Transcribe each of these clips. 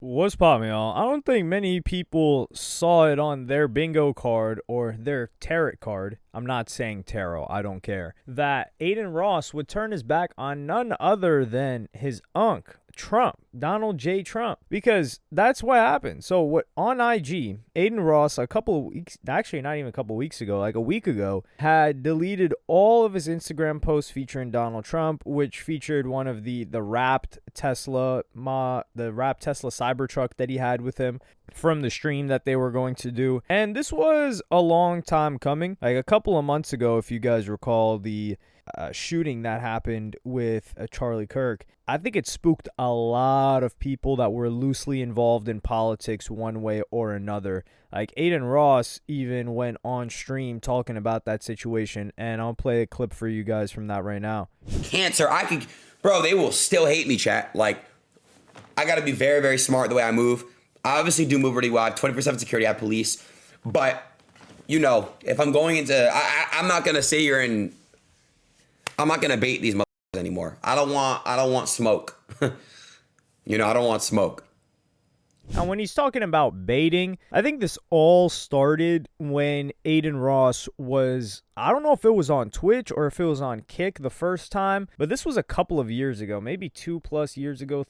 What's poppin', y'all? I don't think many people saw it on their bingo card or their tarot card. I'm not saying tarot, I don't care. That Adin Ross would turn his back on none other than his unk, Trump, Donald J. Trump, because that's what happened. So what on IG, Adin Ross a couple of weeks, actually not even a couple of weeks ago, like a week ago, had deleted all of his Instagram posts featuring Donald Trump, which featured one of the wrapped the wrapped Tesla Cybertruck that he had with him from the stream that they were going to do. And this was a long time coming. Like a couple of months ago, if you guys recall the shooting that happened with Charlie Kirk, I think it spooked a lot of people that were loosely involved in politics one way or another. Like Adin Ross even went on stream talking about that situation, and I'll play a clip for you guys from that right now. Cancer, bro, they will still hate me, chat. Like, I gotta be very, very smart the way I move. I obviously do move really well. I have 24/7 security, I have police. But, if I'm going into, I'm not gonna sit here and, I'm not gonna bait these motherfuckers anymore. I don't want smoke. I don't want smoke. Now, when he's talking about baiting, I think this all started when Adin Ross was, I don't know if it was on Twitch or if it was on Kick the first time, but this was a couple of years ago, maybe 2+ years ago.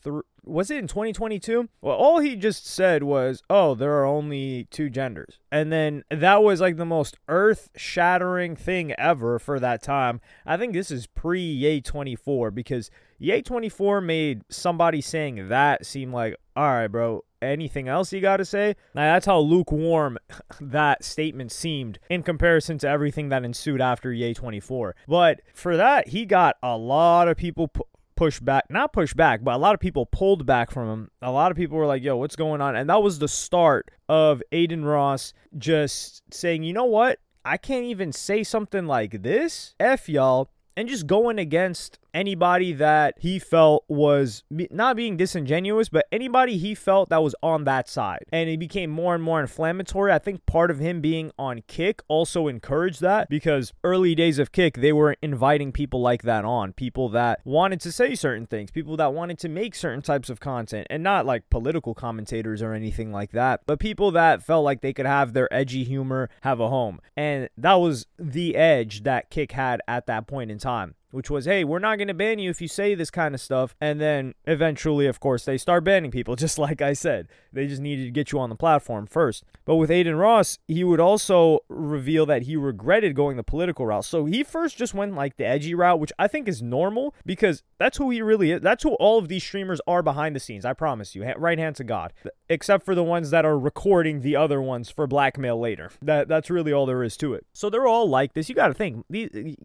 Was it in 2022? Well, all he just said was, oh, there are only two genders. And then that was like the most earth-shattering thing ever for that time. I think this is pre-Ye 24 because Ye 24 made somebody saying that seem like, all right, bro, anything else you got to say? Now, that's how lukewarm that statement seemed in comparison to everything that ensued after Ye 24. But for that, he got a lot of people pushed back, not pushed back, but a lot of people pulled back from him. A lot of people were like, yo, what's going on? And that was the start of Adin Ross just saying, you know what? I can't even say something like this. F y'all. And just going against anybody that he felt was not being disingenuous, but anybody he felt that was on that side. And it became more and more inflammatory. I think part of him being on Kick also encouraged that, because early days of Kick, they were inviting people like that on. People that wanted to say certain things, people that wanted to make certain types of content, and not like political commentators or anything like that, but people that felt like they could have their edgy humor have a home. And that was the edge that Kick had at that point in time, which was, hey, we're not going to ban you if you say this kind of stuff. And then eventually, of course, they start banning people, just like I said. They just needed to get you on the platform first. But with Adin Ross, he would also reveal that he regretted going the political route. So he first just went like the edgy route, which I think is normal because that's who he really is. That's who all of these streamers are behind the scenes. I promise you, right hand to God, except for the ones that are recording the other ones for blackmail later. That's really all there is to it. So they're all like this. You got to think,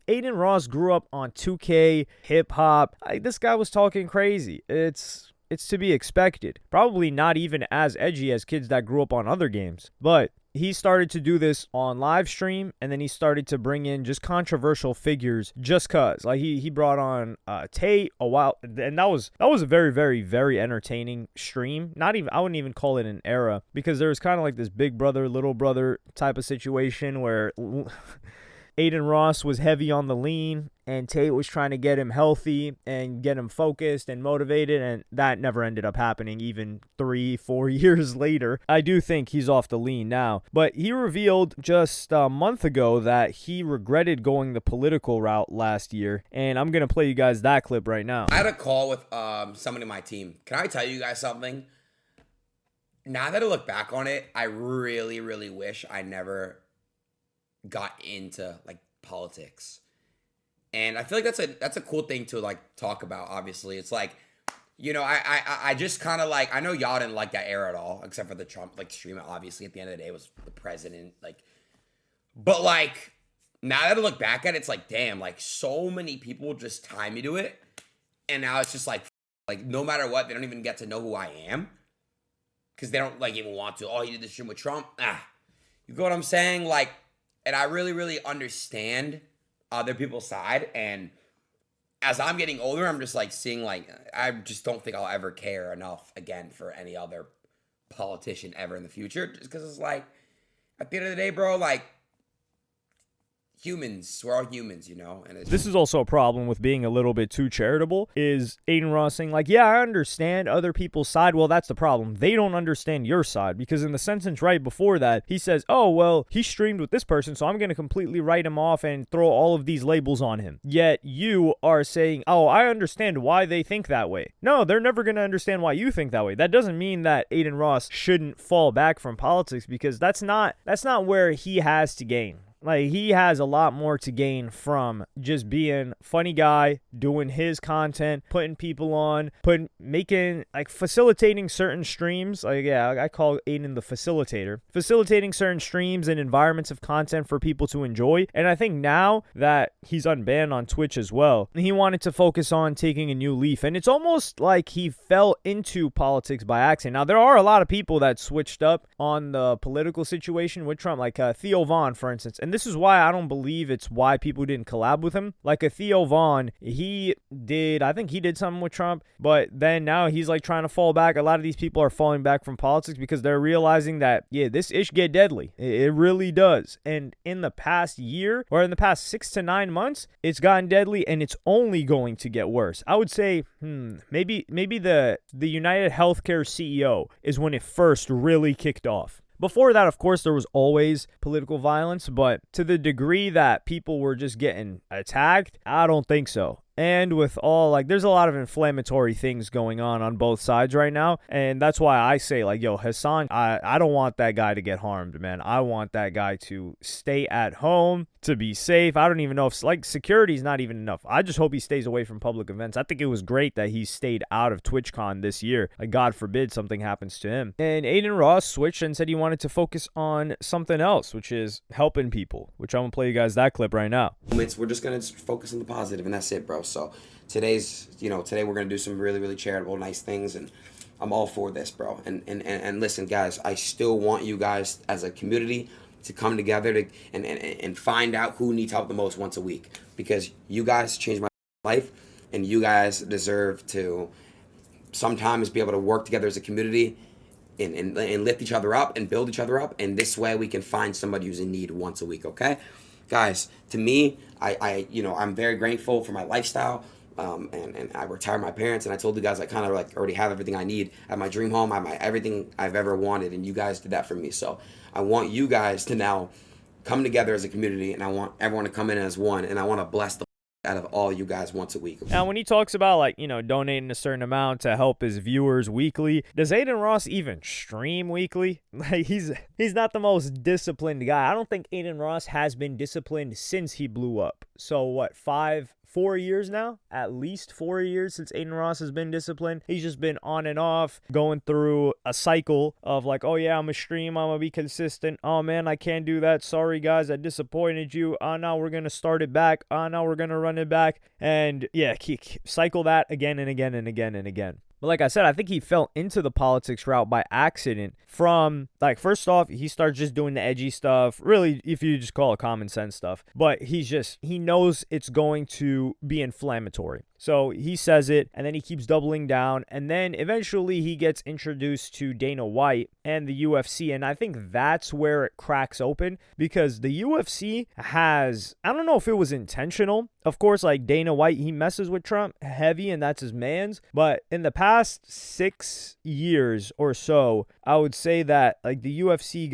Adin Ross grew up on 2K, hip hop. This guy was talking crazy. It's to be expected. Probably not even as edgy as kids that grew up on other games. But he started to do this on live stream, and then he started to bring in just controversial figures just cause. Like he brought on Tate a while, and that was a very, very, very entertaining stream. Not even, I wouldn't even call it an era, because there was kind of like this big brother, little brother type of situation where Adin Ross was heavy on the lean, and Tate was trying to get him healthy and get him focused and motivated, and that never ended up happening even 3-4 years later. I do think he's off the lean now, but he revealed just a month ago that he regretted going the political route last year, and I'm going to play you guys that clip right now. I had a call with somebody on my team. Can I tell you guys something? Now that I look back on it, I really, really wish I never got into like politics. And I feel like that's a cool thing to like talk about. Obviously, it's like, I just kind of like, I know y'all didn't like that era at all, except for the Trump like stream. Obviously, at the end of the day, it was the president. Like, but like now that I look back at it, it's like, damn, like so many people just tie me to it, and now it's just like no matter what, they don't even get to know who I am because they don't like even want to. Oh, you did this stream with Trump. You know what I'm saying? Like. And I really, really understand other people's side. And as I'm getting older, I'm just like seeing like, I just don't think I'll ever care enough again for any other politician ever in the future. Just because it's like, at the end of the day, bro, like, humans. We're all humans, you know. And this is also a problem with being a little bit too charitable, is Adin Ross saying like, yeah, I understand other people's side. Well, that's the problem. They don't understand your side, because in the sentence right before that, he says, oh, well, he streamed with this person, so I'm going to completely write him off and throw all of these labels on him. Yet you are saying, oh, I understand why they think that way. No, they're never going to understand why you think that way. That doesn't mean that Adin Ross shouldn't fall back from politics, because that's not where he has to gain. Like, he has a lot more to gain from just being funny guy, doing his content, putting people on, facilitating certain streams. Like, yeah, I call Adin the facilitator. Facilitating certain streams and environments of content for people to enjoy. And I think now that he's unbanned on Twitch as well, he wanted to focus on taking a new leaf. And it's almost like he fell into politics by accident. Now, there are a lot of people that switched up on the political situation with Trump, like Theo Vaughn, for instance. And this is why I don't believe it's why people didn't collab with him. Like a Theo Vaughn, I think he did something with Trump, but then now he's like trying to fall back. A lot of these people are falling back from politics because they're realizing that, yeah, this ish get deadly. It really does. And in the past year, or in the past 6 to 9 months, it's gotten deadly, and it's only going to get worse. I would say, maybe the United Healthcare CEO is when it first really kicked off. Before that, of course, there was always political violence, but to the degree that people were just getting attacked, I don't think so. And with all, like, there's a lot of inflammatory things going on both sides right now. And that's why I say, like, yo, Hassan, I don't want that guy to get harmed, man. I want that guy to stay at home, to be safe. I don't even know if, like, security is not even enough. I just hope he stays away from public events. I think it was great that he stayed out of TwitchCon this year. Like, God forbid something happens to him. And Adin Ross switched and said he wanted to focus on something else, which is helping people, which I'm going to play you guys that clip right now. We're just going to focus on the positive, and that's it, bro. So today we're going to do some really, really charitable, nice things, and I'm all for this, bro. And listen, guys, I still want you guys as a community to come together and find out who needs help the most once a week, because you guys changed my life, and you guys deserve to sometimes be able to work together as a community and lift each other up and build each other up, and this way we can find somebody who's in need once a week, okay? Guys, to me, I'm very grateful for my lifestyle, and I retired my parents, and I told you guys I kind of like already have everything I need. I have my dream home, I have everything I've ever wanted, and you guys did that for me. So I want you guys to now come together as a community, and I want everyone to come in as one, and I want to bless the out of all you guys once a week. Now, when he talks about, like, donating a certain amount to help his viewers weekly, does Adin Ross even stream weekly? Like, he's not the most disciplined guy. I don't think Adin Ross has been disciplined since he blew up. So what, 4 years now? At least 4 years since Adin Ross has been disciplined. He's just been on and off, going through a cycle of like, oh yeah, I'm a stream, I'm gonna be consistent. Oh man, I can't do that. Sorry guys, I disappointed you. Oh, now we're gonna start it back. Oh, now we're gonna run it back. And yeah, cycle that again and again and again and again. But like I said, I think he fell into the politics route by accident from, like, first off, he starts just doing the edgy stuff, really, if you just call it common sense stuff. But he knows it's going to be inflammatory. So he says it, and then he keeps doubling down, and then eventually he gets introduced to Dana White and the UFC, and I think that's where it cracks open, because the UFC has, I don't know if it was intentional. Of course, like, Dana White, he messes with Trump heavy, and that's his man's, but in the past 6 years or so, I would say that, like, the UFC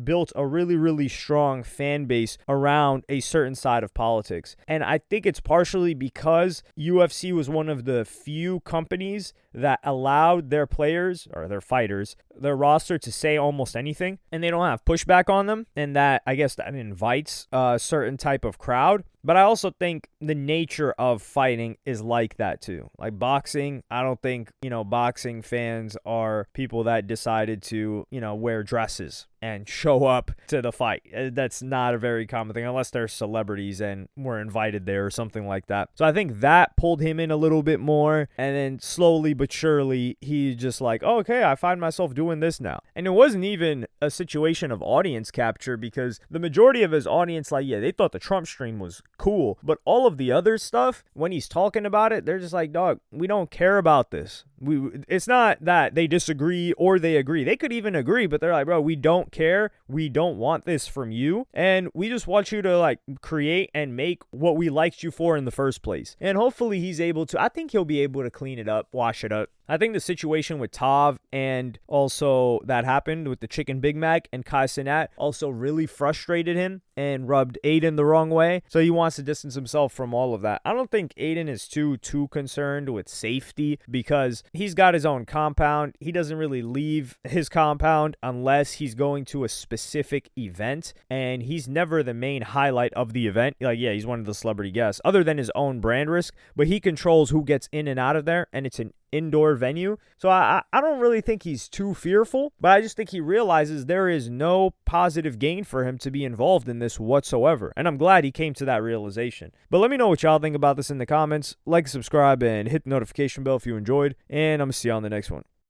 built a really, really strong fan base around a certain side of politics. And I think it's partially because UFC was one of the few companies that allowed their players, or their fighters, their roster, to say almost anything, and they don't have pushback on them, and that, I guess, that invites a certain type of crowd. But I also think the nature of fighting is like that too. Like boxing, I don't think, boxing fans are people that decided to, wear dresses and show up to the fight. That's not a very common thing, unless they're celebrities and were invited there or something like that. So I think that pulled him in a little bit more, and then slowly but surely, he's just like, oh, okay, I find myself doing this now. And it wasn't even a situation of audience capture, because the majority of his audience, like, yeah, they thought the Trump stream was cool. But all of the other stuff, when he's talking about it, they're just like, dog, we don't care about this. It's not that they disagree or they agree. They could even agree, but they're like, bro, we don't care. We don't want this from you. And we just want you to like create and make what we liked you for in the first place. And hopefully he's able to, I think he'll be able to clean it up, wash it up. I think the situation with Tav and also that happened with the Chicken Big Mac and Kai Cenat also really frustrated him and rubbed Adin the wrong way. So he wants to distance himself from all of that. I don't think Adin is too concerned with safety because he's got his own compound. He doesn't really leave his compound unless he's going to a specific event, and he's never the main highlight of the event. Like, yeah, he's one of the celebrity guests other than his own brand risk, but he controls who gets in and out of there, and it's an indoor venue. So I don't really think he's too fearful, but I just think he realizes there is no positive gain for him to be involved in this whatsoever. And I'm glad he came to that realization. But let me know what y'all think about this in the comments. Like, subscribe, and hit the notification bell if you enjoyed. And I'm going to see you on the next one.